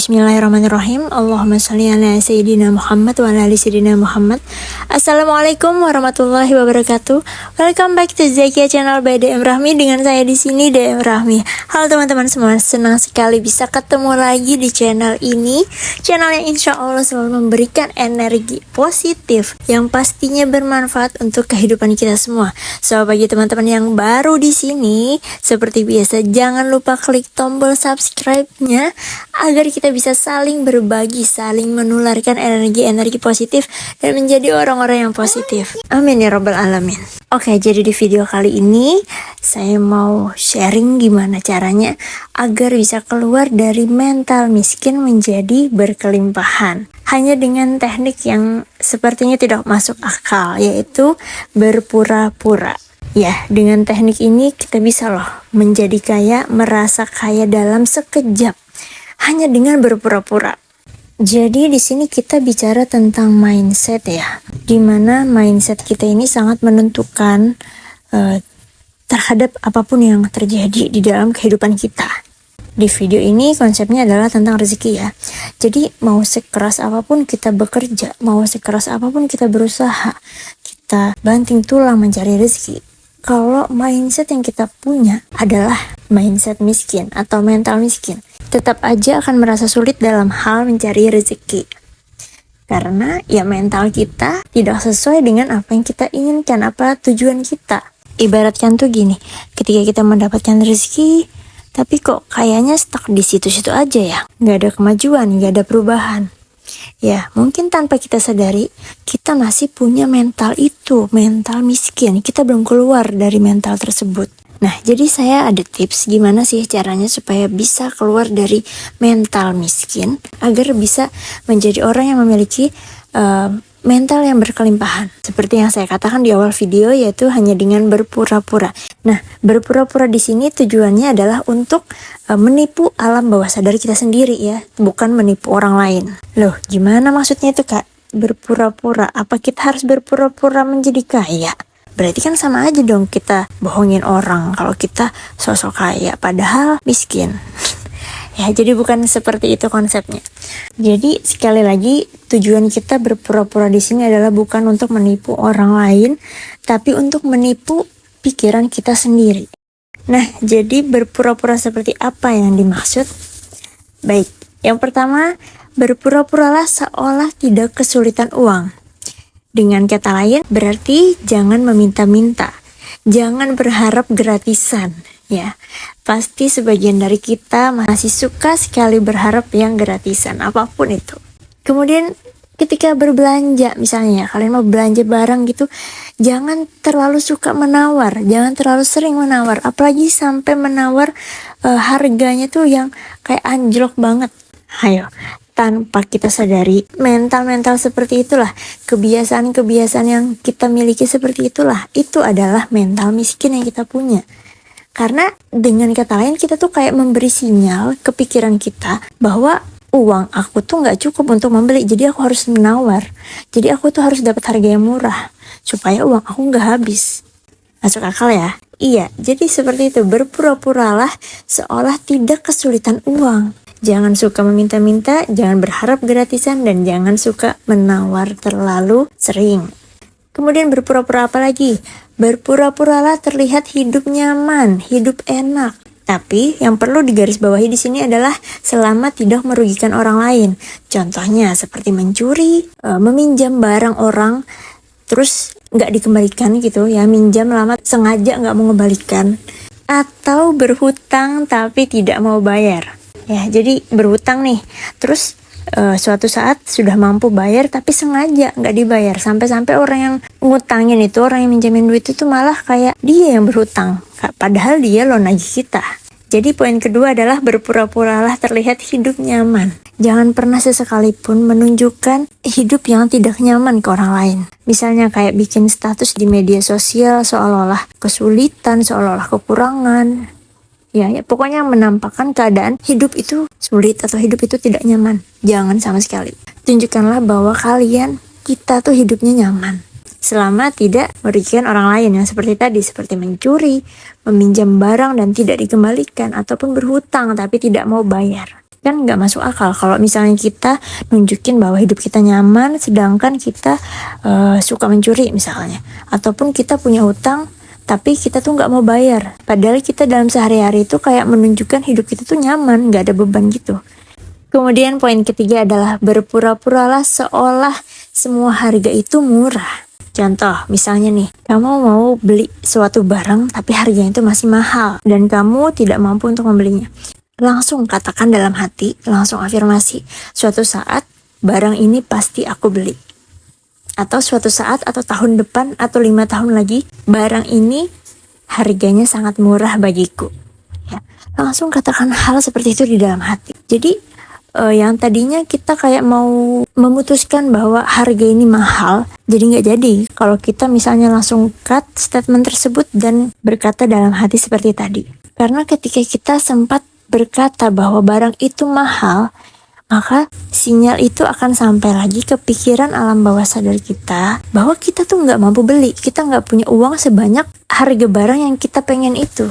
Bismillahirrahmanirrahim. Allahumma shalli ala Sayyidina Muhammad wa ala ali Sayyidina Muhammad. Assalamualaikum warahmatullahi wabarakatuh. Welcome back to Zakia Channel by DM Rahmi. Dengan saya di sini DM Rahmi. Halo teman-teman semua, senang sekali bisa ketemu lagi di channel ini. Channel yang insya Allah selalu memberikan energi positif yang pastinya bermanfaat untuk kehidupan kita semua. So bagi teman-teman yang baru di sini, seperti biasa jangan lupa klik tombol subscribe-nya agar kita bisa saling berbagi, saling menularkan energi-energi positif dan menjadi orang-orang yang positif. Amin ya rabbal alamin. Oke, jadi di video kali ini saya mau sharing gimana caranya agar bisa keluar dari mental miskin menjadi berkelimpahan. Hanya dengan teknik yang sepertinya tidak masuk akal, yaitu berpura-pura. Ya, dengan teknik ini kita bisa loh menjadi kaya, merasa kaya dalam sekejap. Hanya dengan berpura-pura. Jadi di sini kita bicara tentang mindset ya, dimana mindset kita ini sangat menentukan terhadap apapun yang terjadi di dalam kehidupan kita. Di video ini konsepnya adalah tentang rezeki ya. Jadi mau sekeras apapun kita bekerja, mau sekeras apapun kita berusaha, kita banting tulang mencari rezeki. Kalau mindset yang kita punya adalah mindset miskin atau mental miskin, tetap aja akan merasa sulit dalam hal mencari rezeki. Karena ya mental kita tidak sesuai dengan apa yang kita inginkan, apa tujuan kita. Ibaratkan tuh gini, ketika kita mendapatkan rezeki, tapi kok kayaknya stuck di situ-situ aja ya. Nggak ada kemajuan, nggak ada perubahan. Ya, mungkin tanpa kita sadari, kita masih punya mental itu, mental miskin. Kita belum keluar dari mental tersebut. Nah, jadi saya ada tips gimana sih caranya supaya bisa keluar dari mental miskin, agar bisa menjadi orang yang memiliki mental yang berkelimpahan. Seperti yang saya katakan di awal video, yaitu hanya dengan berpura-pura. Nah, berpura-pura di sini tujuannya adalah untuk menipu alam bawah sadar kita sendiri ya, bukan menipu orang lain. Loh, gimana maksudnya itu Kak? Berpura-pura, apa kita harus berpura-pura menjadi kaya? Berarti kan sama aja dong kita bohongin orang kalau kita sosok kaya padahal miskin. Ya, jadi bukan seperti itu konsepnya. Jadi sekali lagi tujuan kita berpura-pura di sini adalah bukan untuk menipu orang lain, tapi untuk menipu pikiran kita sendiri. Nah, jadi berpura-pura seperti apa yang dimaksud? Baik, yang pertama, berpura-puralah seolah tidak kesulitan uang. Dengan kata lain, berarti jangan meminta-minta, jangan berharap gratisan. Ya, pasti sebagian dari kita masih suka sekali berharap yang gratisan, apapun itu. Kemudian ketika berbelanja, misalnya kalian mau belanja barang gitu, jangan terlalu suka menawar, jangan terlalu sering menawar, apalagi sampai menawar harganya tuh yang kayak anjlok banget. Ayo, tanpa kita sadari, mental-mental seperti itulah, kebiasaan-kebiasaan yang kita miliki seperti itulah, itu adalah mental miskin yang kita punya. Karena dengan kata lain kita tuh kayak memberi sinyal ke pikiran kita bahwa uang aku tuh gak cukup untuk membeli, jadi aku harus menawar. Jadi aku tuh harus dapat harga yang murah supaya uang aku gak habis. Masuk akal ya? Iya, jadi seperti itu, berpura-puralah seolah tidak kesulitan uang. Jangan suka meminta-minta, jangan berharap gratisan, dan jangan suka menawar terlalu sering. Kemudian berpura-pura apa lagi? Berpura-puralah terlihat hidup nyaman, hidup enak. Tapi yang perlu digarisbawahi di sini adalah selama tidak merugikan orang lain. Contohnya seperti mencuri, meminjam barang orang, terus nggak dikembalikan gitu ya, minjam lama sengaja nggak mau ngembalikan, atau berhutang tapi tidak mau bayar. Ya, jadi berhutang nih, terus suatu saat sudah mampu bayar tapi sengaja nggak dibayar, sampai-sampai orang yang ngutangin itu, orang yang minjamin duit itu malah kayak dia yang berhutang, padahal dia loh nagih kita. Jadi poin kedua adalah berpura-puralah terlihat hidup nyaman. Jangan pernah sesekalipun menunjukkan hidup yang tidak nyaman ke orang lain. Misalnya kayak bikin status di media sosial seolah-olah kesulitan, seolah-olah kekurangan. Ya, pokoknya menampakkan keadaan hidup itu sulit atau hidup itu tidak nyaman. Jangan sama sekali. Tunjukkanlah bahwa kita tuh hidupnya nyaman. Selama tidak merugikan orang lain yang seperti tadi, seperti mencuri, meminjam barang dan tidak dikembalikan, ataupun berhutang tapi tidak mau bayar. Kan nggak masuk akal kalau misalnya kita nunjukin bahwa hidup kita nyaman, sedangkan kita suka mencuri misalnya. Ataupun kita punya hutang, tapi kita tuh nggak mau bayar. Padahal kita dalam sehari-hari itu kayak menunjukkan hidup kita tuh nyaman, nggak ada beban gitu. Kemudian poin ketiga adalah berpura-puralah seolah semua harga itu murah. Contoh, misalnya nih, kamu mau beli suatu barang tapi harganya itu masih mahal dan kamu tidak mampu untuk membelinya. Langsung katakan dalam hati, langsung afirmasi, suatu saat barang ini pasti aku beli. Atau suatu saat atau tahun depan atau 5 tahun lagi, barang ini harganya sangat murah bagiku. Ya, langsung katakan hal seperti itu di dalam hati. Jadi yang tadinya kita kayak mau memutuskan bahwa harga ini mahal, jadi nggak jadi. Kalau kita misalnya langsung cut statement tersebut dan berkata dalam hati seperti tadi. Karena ketika kita sempat berkata bahwa barang itu mahal, maka sinyal itu akan sampai lagi ke pikiran alam bawah sadar kita bahwa kita tuh nggak mampu beli, kita nggak punya uang sebanyak harga barang yang kita pengen itu.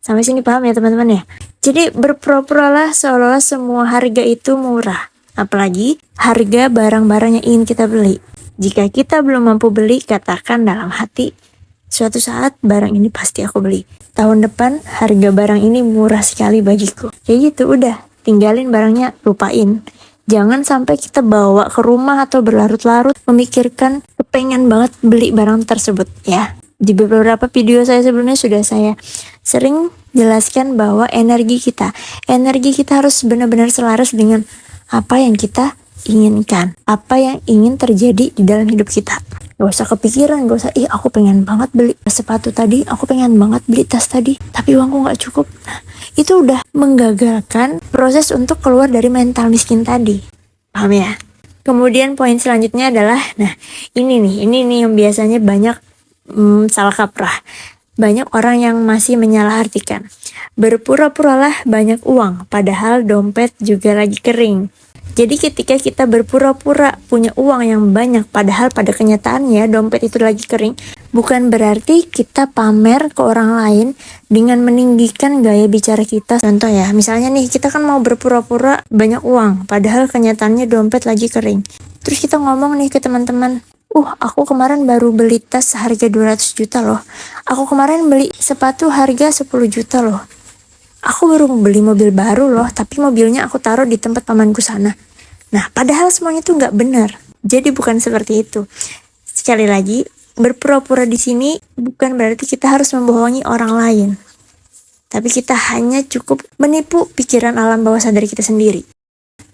Sampai sini paham ya teman-teman ya? Jadi berpura-puralah seolah-olah semua harga itu murah. Apalagi harga barang-barang yang ingin kita beli. Jika kita belum mampu beli, katakan dalam hati, suatu saat barang ini pasti aku beli. Tahun depan harga barang ini murah sekali bagiku. Kayak gitu, udah. Tinggalin barangnya, lupain. Jangan sampai kita bawa ke rumah atau berlarut-larut memikirkan kepengen banget beli barang tersebut ya. Di beberapa video saya sebelumnya sudah saya sering jelaskan bahwa energi kita harus benar-benar selaras dengan apa yang kita inginkan, apa yang ingin terjadi di dalam hidup kita. Gak usah kepikiran, gak usah, aku pengen banget beli sepatu tadi, aku pengen banget beli tas tadi, tapi uangku gak cukup. Nah, itu udah menggagalkan proses untuk keluar dari mental miskin tadi. Paham ya? Kemudian poin selanjutnya adalah, nah ini nih yang biasanya banyak salah kaprah. Banyak orang yang masih menyalahartikan. Berpura-puralah banyak uang, padahal dompet juga lagi kering. Jadi ketika kita berpura-pura punya uang yang banyak, padahal pada kenyataannya dompet itu lagi kering, bukan berarti kita pamer ke orang lain dengan meninggikan gaya bicara kita. Contoh ya, misalnya nih kita kan mau berpura-pura banyak uang, padahal kenyataannya dompet lagi kering. Terus kita ngomong nih ke teman-teman, aku kemarin baru beli tas harga 200 juta loh. Aku kemarin beli sepatu harga 10 juta loh. Aku baru beli mobil baru loh, tapi mobilnya aku taruh di tempat pamanku sana. Nah, padahal semuanya itu nggak benar. Jadi bukan seperti itu. Sekali lagi, berpura-pura di sini bukan berarti kita harus membohongi orang lain. Tapi kita hanya cukup menipu pikiran alam bawah sadar kita sendiri.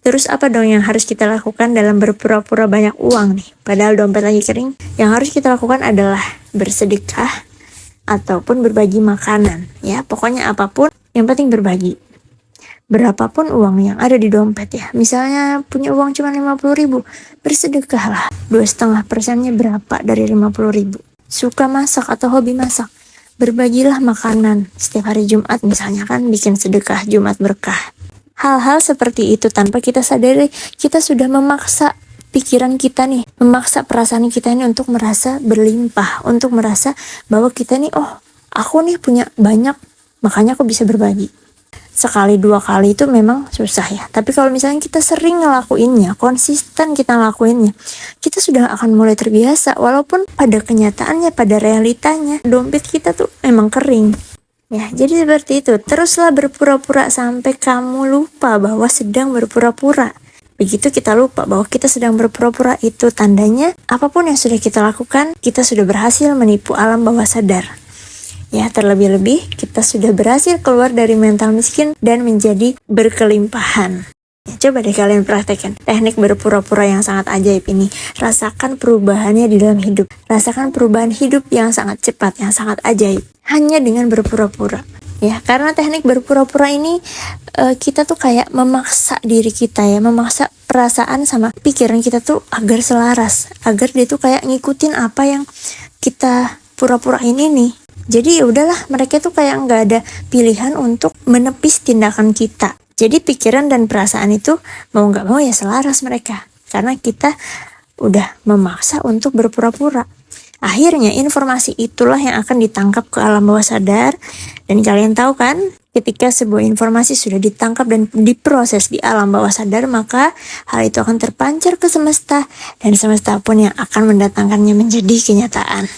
Terus apa dong yang harus kita lakukan dalam berpura-pura banyak uang nih, padahal dompet lagi kering? Yang harus kita lakukan adalah bersedekah ataupun berbagi makanan. Ya, pokoknya apapun, yang penting berbagi. Berapapun uang yang ada di dompet ya. Misalnya punya uang cuma 50.000, bersedekahlah. 2,5%-nya berapa dari 50.000? Suka masak atau hobi masak, berbagilah makanan. Setiap hari Jumat misalnya kan bikin sedekah Jumat berkah. Hal-hal seperti itu tanpa kita sadari, kita sudah memaksa pikiran kita nih, memaksa perasaan kita nih untuk merasa berlimpah, untuk merasa bahwa kita nih, aku nih punya banyak, makanya aku bisa berbagi. Sekali dua kali itu memang susah ya, tapi kalau misalnya kita sering ngelakuinnya, konsisten kita ngelakuinnya, kita sudah akan mulai terbiasa. Walaupun pada kenyataannya, pada realitanya, dompet kita tuh emang kering. Ya, jadi seperti itu. Teruslah berpura-pura sampai kamu lupa bahwa sedang berpura-pura. Begitu kita lupa bahwa kita sedang berpura-pura, itu tandanya apapun yang sudah kita lakukan, kita sudah berhasil menipu alam bawah sadar. Ya, terlebih-lebih kita sudah berhasil keluar dari mental miskin dan menjadi berkelimpahan. Ya, coba deh kalian praktekkan teknik berpura-pura yang sangat ajaib ini. Rasakan perubahannya di dalam hidup. Rasakan perubahan hidup yang sangat cepat, yang sangat ajaib. Hanya dengan berpura-pura. Ya, karena teknik berpura-pura ini kita tuh kayak memaksa diri kita ya, memaksa perasaan sama pikiran kita tuh agar selaras, agar dia tuh kayak ngikutin apa yang kita pura-pura ini nih. Jadi ya udahlah, mereka tuh kayak nggak ada pilihan untuk menepis tindakan kita. Jadi pikiran dan perasaan itu mau nggak mau ya selaras mereka, karena kita udah memaksa untuk berpura-pura. Akhirnya informasi itulah yang akan ditangkap ke alam bawah sadar. Dan kalian tahu kan, Ketika sebuah informasi sudah ditangkap dan diproses di alam bawah sadar, maka hal itu akan terpancar ke semesta, dan semesta pun yang akan mendatangkannya menjadi kenyataan.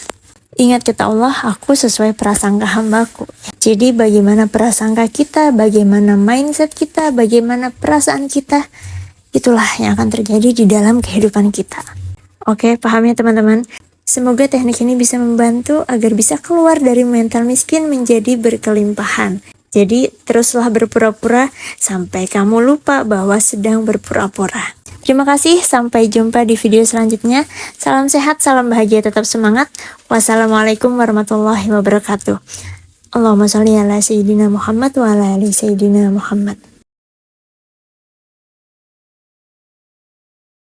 Ingat kata Allah, aku sesuai prasangka hambaku. Jadi bagaimana prasangka kita, bagaimana mindset kita, bagaimana perasaan kita, itulah yang akan terjadi di dalam kehidupan kita. Oke, paham ya teman-teman? Semoga teknik ini bisa membantu agar bisa keluar dari mental miskin menjadi berkelimpahan. Jadi teruslah berpura-pura sampai kamu lupa bahwa sedang berpura-pura. Terima kasih, sampai jumpa di video selanjutnya. Salam sehat, salam bahagia, tetap semangat. Wassalamualaikum warahmatullahi wabarakatuh. Allahumma sholli ala sayyidina Muhammad wa ala ali sayyidina Muhammad.